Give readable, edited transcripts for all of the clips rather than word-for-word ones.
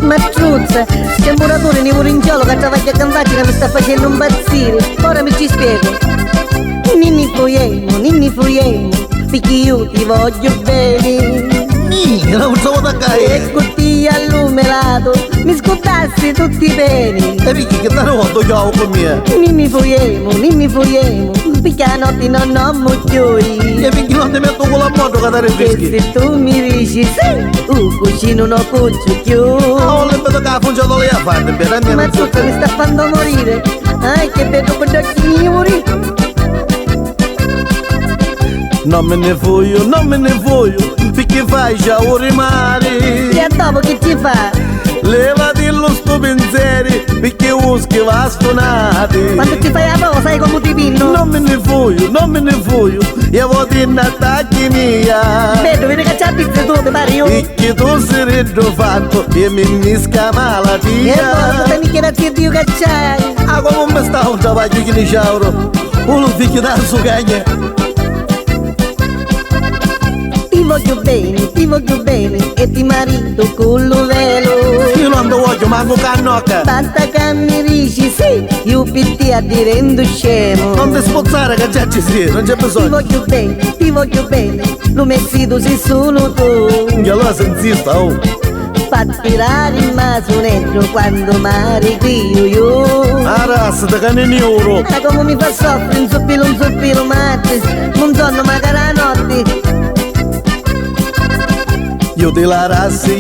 Ma truzza, c'è un muratore di Murinciolo che travaglia a Campacci che mi sta facendo impazzire. Ora mi ci spiego. Ninni fuiemo, perché io ti voglio bene. Non so da E con ti allumelato, mi scordassi tutti i beni. E Vicky che te ne vuoi io con me? Ninni fuiemo, perché a notte non ho mucchioi. E Vicky non ti metto con la moto che ti E refreschi. se tu mi dici sì, cucino non cuccio più. Oh, le vedo che ha funzionato lei a fare, bene, Ma tutto mi sta facendo morire. Ai che vedo con gli occhi miei. non me ne voglio, perché fai già ore mare. E dopo che ci fa? Levati lo sto pensieri, perché uschi va stonati. Quando ci fai la prova sai come ti pinno? Non me ne voglio, io vado in attacchi mia. Vedo, vedi che c'è pizza tu, ti pare io. Perché tu sei fatto e mi misca E poi malattia. mi chiedi a Dio che c'hai. Ah, come mi sta un travaglio che ne sciauro? Uno figlio da su cagna. Ti voglio bene e ti marito con lo velo. Io non ti voglio, manco cannocca. Basta che mi dici sì, io per te addirendo scemo. Non ti spozzare che già ci sei, non c'è bisogno. Ti voglio bene, lo messo sei solo tu. E allora si insista, oh. Fa tirare il masonetto quando mari qui io. La razza da canini oro. Ah, come mi fa soffrire un soppiro, matti. Non sonno magari la notte. Io ti la rassi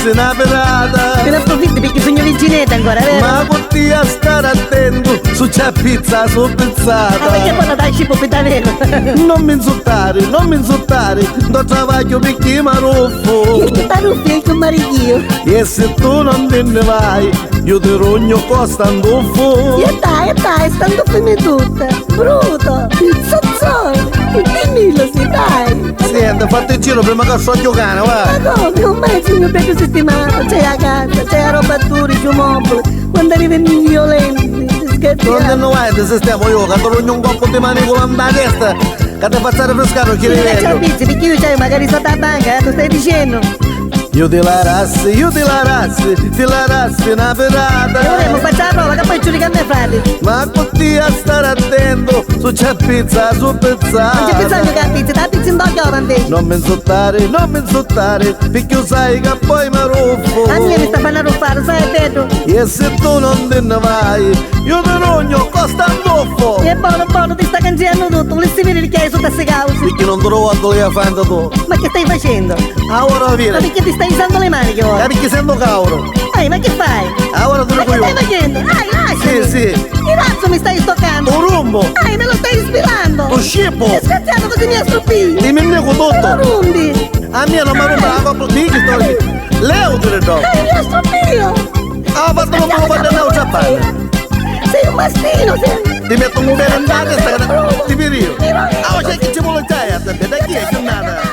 una Te perata. ne approfitti perché sogno vicinetta ancora, vero? Ma potti a stare attento, su c'è pizza, su Ah, perché pizzata. poi la dai cibo per davvero? Non mi insultare, do travaglio perché mi ruffo. Che taruffi è con marichio. E se tu non te ne vai, io ti rogno costa un tuffo. E dai, stando fermi tutta. Bruto, zozzone. Dimmelo sì, dai. Senta, fate il giro prima che sto giocando, va. Ma come? Ormai il mio petto sistemato. C'è la casa, c'è la roba c'è un mobile. Quando arrivano i violenti, Non te scherziamo. ne vai, se stiamo io, che ti rogno un coppo di mani con la testa, che ti faccio refrescare, non ci Io faccio la rivedo. pizza, perché io c'è magari sotto la banca, tu stai dicendo? Io ti la rassi una E vorremmo perata. faccio la prova, che poi giudica a me, frate. Ma potti a stare attento, su c'è pizza, su Non c'è pizzata. bisogno che la pizza, la pizza in doppio avanti. Non mi insultare, perché sai che poi mi ruffo. A me mi sta fanno arruffare, sai, Pedro? E se tu non te ne vai, io ti rogno costa un tuffo. E buono, ti sta cangiando tutto, volessi vedere che hai sotto a queste cause. Perché non te lo vado lì a fare tu. Ma che stai facendo? Ah, ora Ma vieni, perché ti stai usando le maniche ora? perché sento cauro. Ma che fai? Ah, ora te Ma lo che dico stai io. facendo? Lasciami! Sì. Il razzo mi stai stoccando! Un rumbo, Me lo stai ispirando! tu scippo, Stai scherzando così mi astroppi! ti mi nego Me lo tutto. rumbi! A me non mi ruba la coppa di che sto lì. Leo te ne do. Mi astroppio! Ah, fatto non me lo fate a ciappare. Sei un mastino, sei... Ti metto un bel andate, ti pirio. Mi voglio- Ah, c'è chi ci vuole già, da chi è giornata?